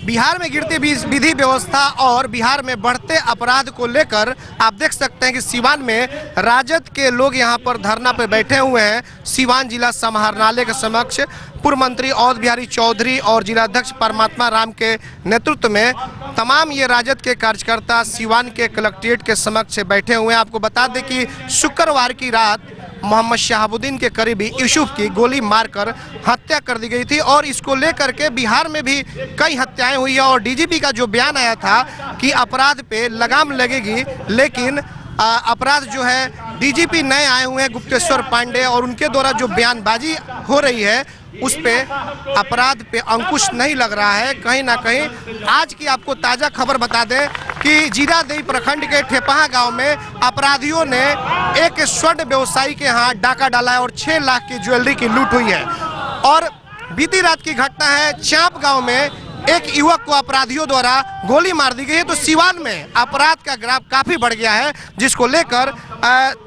बिहार में गिरती विधि व्यवस्था और बिहार में बढ़ते अपराध को लेकर आप देख सकते हैं कि सीवान में राजद के लोग यहां पर धरना पे बैठे हुए हैं। सीवान जिला समाहरणालय के समक्ष पूर्व मंत्री अवध बिहारी चौधरी और जिलाध्यक्ष परमात्मा राम के नेतृत्व में तमाम ये राजद के कार्यकर्ता सीवान के कलेक्ट्रेट के समक्ष बैठे हुए हैं। आपको बता दें कि शुक्रवार की रात मोहम्मद शहाबुद्दीन के करीबी यूसुफ की गोली मारकर हत्या कर दी गई थी और इसको लेकर के बिहार में भी कई हत्याएं हुई है। और डीजीपी का जो बयान आया था कि अपराध पे लगाम लगेगी, लेकिन अपराध जो है डीजीपी नए आए हुए हैं गुप्तेश्वर पांडे और उनके द्वारा जो बयानबाजी हो रही है उस पे अपराध पे अंकुश नहीं लग रहा है। कहीं ना कहीं आज की आपको ताज़ा खबर बता दें कि जीरादेई प्रखंड के ठेपहा गांव में अपराधियों ने एक स्वर्ण व्यवसायी के यहाँ डाका डाला है और 6 लाख की ज्वेलरी की लूट हुई है। और बीती रात की घटना है, चांप गांव में एक युवक को अपराधियों द्वारा गोली मार दी गई है। तो सीवान में अपराध का ग्राफ काफी बढ़ गया है, जिसको लेकर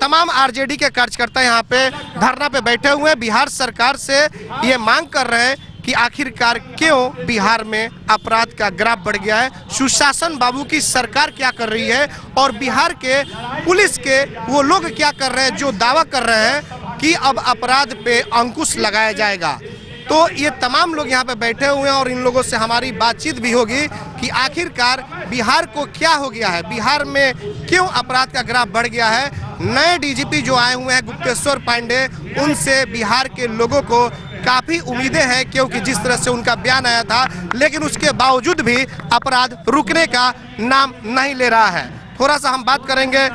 तमाम आरजेडी के कार्यकर्ता यहाँ पे धरना पे बैठे हुए हैं। बिहार सरकार से ये मांग कर रहे हैं कि आखिरकार क्यों बिहार में अपराध का ग्राफ बढ़ गया है, सुशासन बाबू की सरकार क्या कर रही है और बिहार के पुलिस के वो लोग क्या कर रहे हैं जो दावा कर रहे हैं कि अब अपराध पे अंकुश लगाया जाएगा। तो ये तमाम लोग यहाँ पे बैठे हुए हैं और इन लोगों से हमारी बातचीत भी होगी कि आखिरकार बिहार को क्या हो गया है, बिहार में क्यों अपराध का ग्राफ बढ़ गया है। नए डीजीपी जो आए हुए हैं गुप्तेश्वर पांडे, उनसे बिहार के लोगों को काफ़ी उम्मीदें हैं, क्योंकि जिस तरह से उनका बयान आया था, लेकिन उसके बावजूद भी अपराध रुकने का नाम नहीं ले रहा है। थोड़ा सा हम बात करेंगे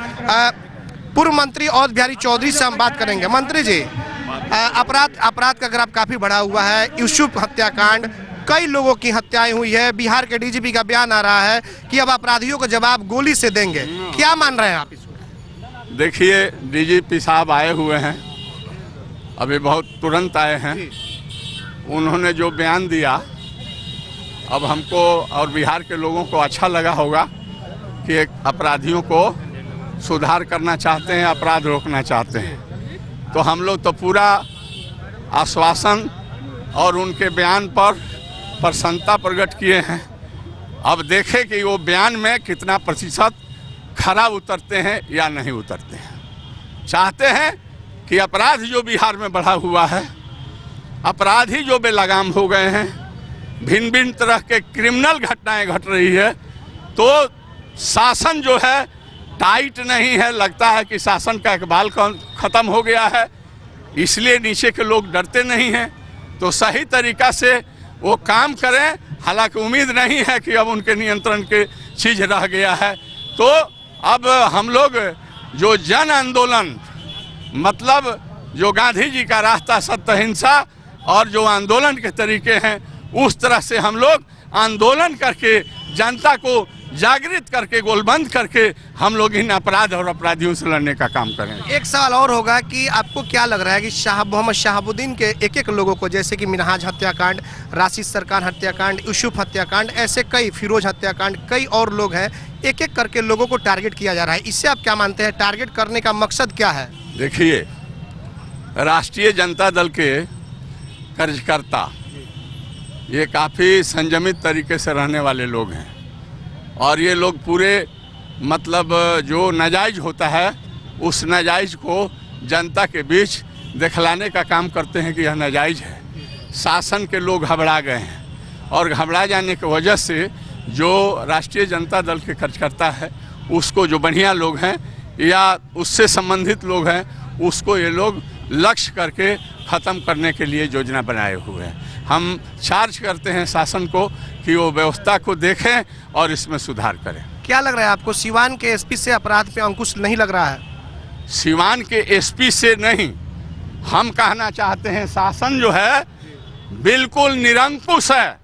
पूर्व मंत्री अवध बिहारी चौधरी से हम बात करेंगे। मंत्री जी, अपराध का ग्राफ काफी बढ़ा हुआ है, यूसुफ हत्याकांड, कई लोगों की हत्याएं हुई है, बिहार के डीजीपी का बयान आ रहा है कि अब अपराधियों को जवाब गोली से देंगे, क्या मान रहे हैं आप इसको? देखिए, डीजीपी साहब आए हुए हैं, अभी बहुत तुरंत आए हैं। उन्होंने जो बयान दिया, अब हमको और बिहार के लोगों को अच्छा लगा होगा कि एक अपराधियों को सुधार करना चाहते हैं, अपराध रोकना चाहते हैं। तो हम लोग तो पूरा आश्वासन और उनके बयान पर प्रसन्नता प्रकट किए हैं। अब देखें कि वो बयान में कितना प्रतिशत खरा उतरते हैं या नहीं उतरते हैं। चाहते हैं कि अपराध जो बिहार में बढ़ा हुआ है, अपराधी जो बेलगाम हो गए हैं, भिन्न भिन्न तरह के क्रिमिनल घटनाएं घट रही है, तो शासन जो है टाइट नहीं है, लगता है कि शासन का इकबाल ख़त्म हो गया है, इसलिए नीचे के लोग डरते नहीं हैं। तो सही तरीक़ा से वो काम करें, हालांकि उम्मीद नहीं है कि अब उनके नियंत्रण के चीज़ रह गया है। तो अब हम लोग जो जन आंदोलन, मतलब जो गांधी जी का रास्ता सत्य अहिंसा और जो आंदोलन के तरीके हैं, उस तरह से हम लोग आंदोलन करके जनता को जागृत करके, गोलबंद करके हम लोग इन अपराध और अपराधियों से लड़ने का काम करें। एक सवाल और होगा कि आपको क्या लग रहा है कि मोहम्मद शहाबुद्दीन के एक लोगों को, जैसे कि मिनहाज हत्याकांड, राशिद सरकार हत्याकांड, यूसुफ हत्याकांड, ऐसे कई, फिरोज हत्याकांड, कई और लोग हैं, एक एक करके लोगों को टारगेट किया जा रहा है, इससे आप क्या मानते हैं, टारगेट करने का मकसद क्या है? देखिए, राष्ट्रीय जनता दल के कार्यकर्ता ये काफ़ी संयमित तरीके से रहने वाले लोग हैं और ये लोग पूरे मतलब जो नाजायज़ होता है उस नाजायज़ को जनता के बीच दिखलाने का काम करते हैं कि यह नाजायज़ है। शासन के लोग घबरा गए हैं और घबरा जाने की वजह से जो राष्ट्रीय जनता दल के कार्यकर्ता है, उसको जो बढ़िया लोग हैं या उससे संबंधित लोग हैं, उसको ये लोग लक्ष्य करके ख़त्म करने के लिए योजना बनाए हुए हैं। हम चार्ज करते हैं शासन को कि वो व्यवस्था को देखें और इसमें सुधार करें। क्या लग रहा है आपको, सीवान के एसपी से अपराध पे अंकुश नहीं लग रहा है? सीवान के एसपी से नहीं, हम कहना चाहते हैं शासन जो है बिल्कुल निरंकुश है,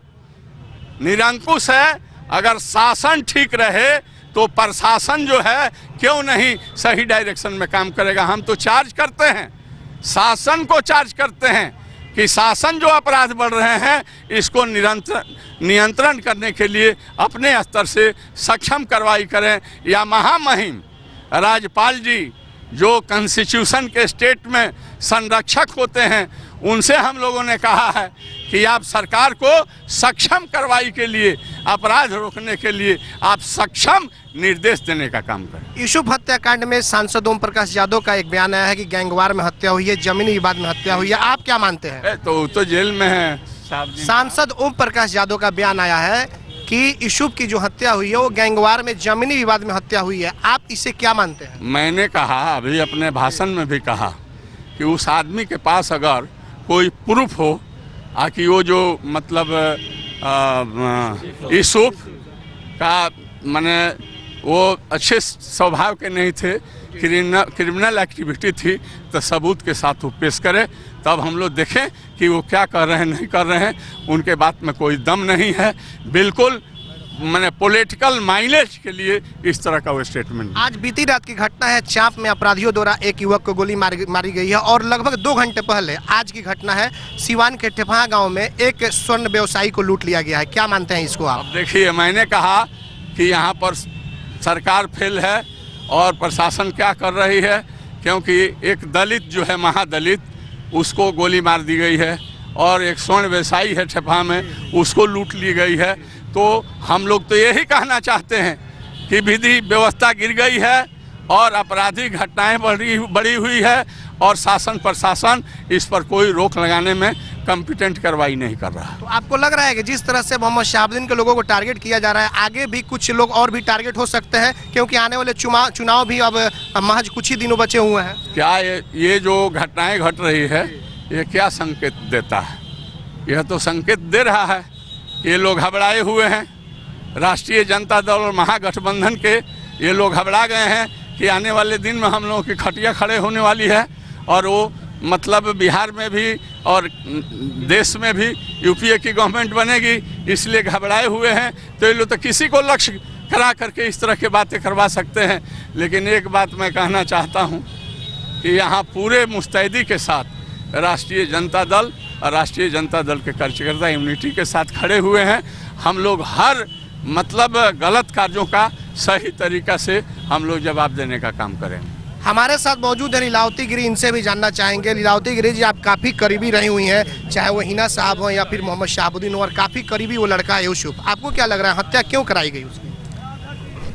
निरंकुश है। अगर शासन ठीक रहे तो प्रशासन जो है क्यों नहीं सही डायरेक्शन में काम करेगा। हम तो चार्ज करते हैं, शासन को चार्ज करते हैं कि शासन जो अपराध बढ़ रहे हैं इसको नियंत्रण करने के लिए अपने स्तर से सक्षम कार्रवाई करें। या महामहिम राज्यपाल जी जो कॉन्स्टिट्यूशन के स्टेट में संरक्षक होते हैं, उनसे हम लोगों ने कहा है कि आप सरकार को सक्षम कार्रवाई के लिए, अपराध रोकने के लिए आप सक्षम निर्देश देने का काम करें। यूसुफ हत्याकांड में सांसद ओम प्रकाश यादव का एक बयान आया है कि गैंगवार में हत्या हुई है, जमीनी विवाद में हत्या हुई है, आप क्या मानते हैं? तो जेल में है। सांसद ओम प्रकाश यादव का बयान आया है कि यूसुफ की जो हत्या हुई है वो गैंगवार में जमीनी विवाद में हत्या हुई है, आप इसे क्या मानते हैं? मैंने कहा, अभी अपने भाषण में भी कहा कि उस आदमी के पास अगर कोई प्रूफ हो कि वो जो मतलब यूसुफ का माने वो अच्छे स्वभाव के नहीं थे, क्रिमिनल एक्टिविटी थी, तो सबूत के साथ वो पेश करे, तब हम लोग देखें कि वो क्या कर रहे हैं नहीं कर रहे हैं। उनके बात में कोई दम नहीं है, बिल्कुल मैंने पॉलिटिकल माइलेज के लिए इस तरह का वो स्टेटमेंट। आज बीती रात की घटना है, चांप में अपराधियों द्वारा एक युवक को गोली मारी गई है और लगभग 2 घंटे पहले आज की घटना है, सिवान के टेपहा गांव में एक स्वर्ण व्यवसायी को लूट लिया गया है, क्या मानते हैं इसको आप? देखिए, मैंने कहा कि यहाँ पर सरकार फेल है और प्रशासन क्या कर रही है, क्योंकि एक दलित जो है महादलित, उसको गोली मार दी गई है और एक स्वर्ण व्यवसायी है ठेपा में, उसको लूट ली गई है। तो हम लोग तो यही कहना चाहते हैं कि विधि व्यवस्था गिर गई है और आपराधिक घटनाएं बढ़ी हुई है और शासन प्रशासन इस पर कोई रोक लगाने में कॉम्पिटेंट कार्रवाई नहीं कर रहा। तो आपको लग रहा है कि जिस तरह से मोहम्मद शहाबुद्दीन के लोगों को टारगेट किया जा रहा है, आगे भी कुछ लोग और भी टारगेट हो सकते हैं, क्योंकि आने वाले चुनाव भी अब महज कुछ ही दिनों बचे हुए हैं? क्या ये जो घटनाएं घट रही है, ये क्या संकेत देता है? यह तो संकेत दे रहा है ये लोग घबराए हुए हैं, राष्ट्रीय जनता दल और महागठबंधन के ये लोग घबरा गए हैं कि आने वाले दिन में हम लोगों की खटिया खड़े होने वाली है और वो मतलब बिहार में भी और देश में भी यूपीए की गवर्नमेंट बनेगी, इसलिए घबराए हुए हैं। तो ये लोग तो किसी को लक्ष्य करा करके इस तरह की बातें करवा सकते हैं। लेकिन एक बात मैं कहना चाहता हूँ कि यहाँ पूरे मुस्तैदी के साथ राष्ट्रीय जनता दल और राष्ट्रीय जनता दल के कार्यकर्ता यूनिटी के साथ खड़े हुए हैं। हम लोग हर मतलब गलत कार्यों का सही तरीका से हम लोग जवाब देने का काम करेंगे। हमारे साथ मौजूद है लीलावती गिरी, इनसे भी जानना चाहेंगे। लीलावती गिरी जी, आप काफ़ी करीबी रही हुई हैं, चाहे वो हिना साहब हो या फिर मोहम्मद शहाबुद्दीन हो, और काफ़ी करीबी वो लड़का है यूसुफ, आपको क्या लग रहा है हत्या क्यों कराई गई उसकी?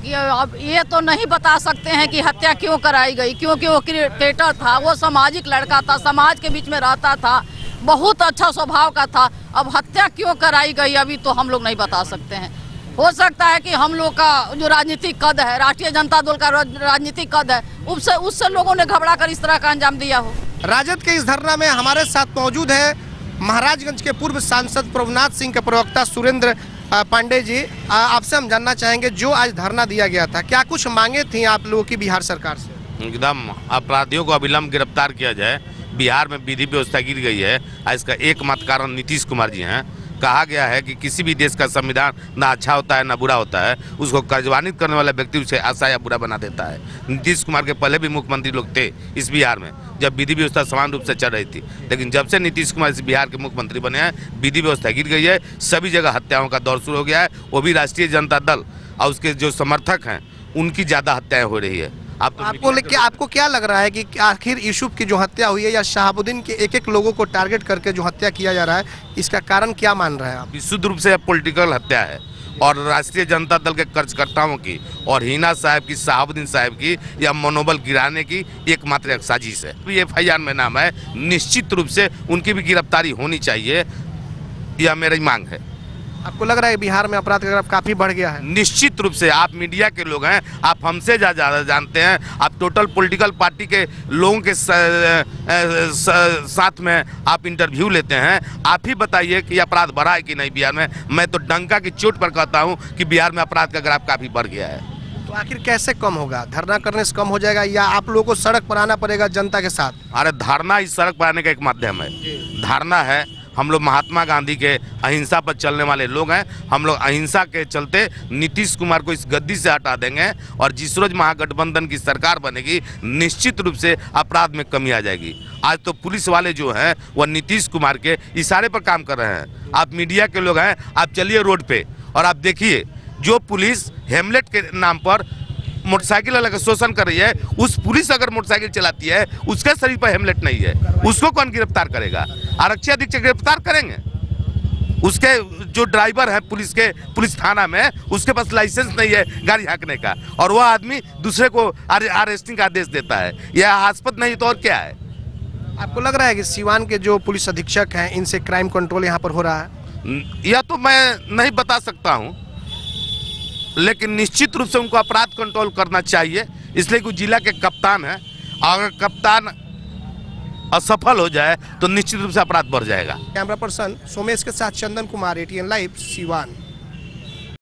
अब ये तो नहीं बता सकते हैं कि हत्या क्यों कराई गई, क्योंकि वो क्रिकेटर था, वो सामाजिक लड़का था, समाज के बीच में रहता था, बहुत अच्छा स्वभाव का था। अब हत्या क्यों कराई गई अभी तो हम लोग नहीं बता सकते हैं। हो सकता है कि हम लोग का जो राजनीतिक कद है, राष्ट्रीय जनता दल का राजनीतिक कद है, उससे लोगों ने घबरा कर इस तरह का अंजाम दिया हो। राजद के इस धरना में हमारे साथ मौजूद है महाराजगंज के पूर्व सांसद प्रभुनाथ सिंह के प्रवक्ता सुरेंद्र पांडे जी। आपसे हम जानना चाहेंगे, जो आज धरना दिया गया था, क्या कुछ मांगे थी आप लोगों की बिहार सरकार से? एकदम अपराधियों को अविलंब गिरफ्तार किया जाए। बिहार में विधि व्यवस्था गिर गई है, इसका एकमात्र कारण नीतीश कुमार जी हैं। कहा गया है कि किसी भी देश का संविधान ना अच्छा होता है ना बुरा होता है, उसको कार्यान्वित करने वाला व्यक्ति उसे अच्छा या बुरा बना देता है। नीतीश कुमार के पहले भी मुख्यमंत्री लोग थे इस बिहार में, जब विधि व्यवस्था समान रूप से चल रही थी, लेकिन जब से नीतीश कुमार इस बिहार के मुख्यमंत्री बने हैं, विधि व्यवस्था गिर गई है। सभी जगह हत्याओं का दौर शुरू हो गया है, वो भी राष्ट्रीय जनता दल और उसके जो समर्थक हैं उनकी ज़्यादा हत्याएँ हो रही है। आपको क्या लग रहा है कि आखिर यूसुफ की जो हत्या हुई है या शहाबुद्दीन के एक लोगों को टारगेट करके जो हत्या किया जा रहा है, इसका कारण क्या मान रहे हैं आप? विशुद्ध रूप से पॉलिटिकल हत्या है और राष्ट्रीय जनता दल के कार्यकर्ताओं की और हिना साहब की, शहाबुद्दीन साहब की या मनोबल गिराने की एकमात्र एक साजिश है। FIR में नाम है, निश्चित रूप से उनकी भी गिरफ्तारी होनी चाहिए, यह मेरी मांग है। आपको लग रहा है बिहार में अपराध का काफी बढ़ गया है? निश्चित रूप से। आप मीडिया के लोग हैं, आप हमसे ज़्यादा जानते हैं, आप टोटल पॉलिटिकल पार्टी के लोगों के साथ में आप इंटरव्यू लेते हैं। आप ही बताइए कि अपराध बढ़ा है कि नहीं बिहार में। मैं तो डंका की चोट पर कहता हूं कि बिहार में अपराध का ग्राफ काफ़ी बढ़ गया है। तो आखिर कैसे कम होगा? धरना करने से कम हो जाएगा या आप लोगों को सड़क पर आना पड़ेगा जनता के साथ? अरे धरना इस सड़क पर आने का एक माध्यम है। धरना है, हम लोग महात्मा गांधी के अहिंसा पर चलने वाले लोग हैं। हम लोग अहिंसा के चलते नीतीश कुमार को इस गद्दी से हटा देंगे और जिस रोज महागठबंधन की सरकार बनेगी, निश्चित रूप से अपराध में कमी आ जाएगी। आज तो पुलिस वाले जो हैं वह नीतीश कुमार के इशारे पर काम कर रहे हैं। आप मीडिया के लोग हैं, आप चलिए रोड पे और आप देखिए, जो पुलिस हेमलेट के नाम पर मोटरसाइकिल वाला का शोषण कर रही है, उस पुलिस अगर मोटरसाइकिल चलाती है, उसके शरीर पर हेमलेट नहीं है, उसको कौन गिरफ्तार करेगा? आरक्षी अधीक्षक गिरफ्तार करेंगे? उसके जो ड्राइवर है पुलिस थाना में, उसके पास लाइसेंस नहीं है गाड़ी हाँकने का, और वह आदमी दूसरे को अरेस्टिंग का आदेश देता है। यह हास्पद नहीं तो और क्या है? आपको लग रहा है कि सीवान के जो पुलिस अधीक्षक हैं इनसे क्राइम कंट्रोल यहाँ पर हो रहा है? यह तो मैं नहीं बता सकता हूँ, लेकिन निश्चित रूप से उनको अपराध कंट्रोल करना चाहिए, इसलिए कि जिला के कप्तान है। अगर कप्तान असफल हो जाए तो निश्चित रूप से अपराध बढ़ जाएगा। कैमरा पर्सन सोमेश के साथ चंदन कुमार, ATN लाइव, सीवान।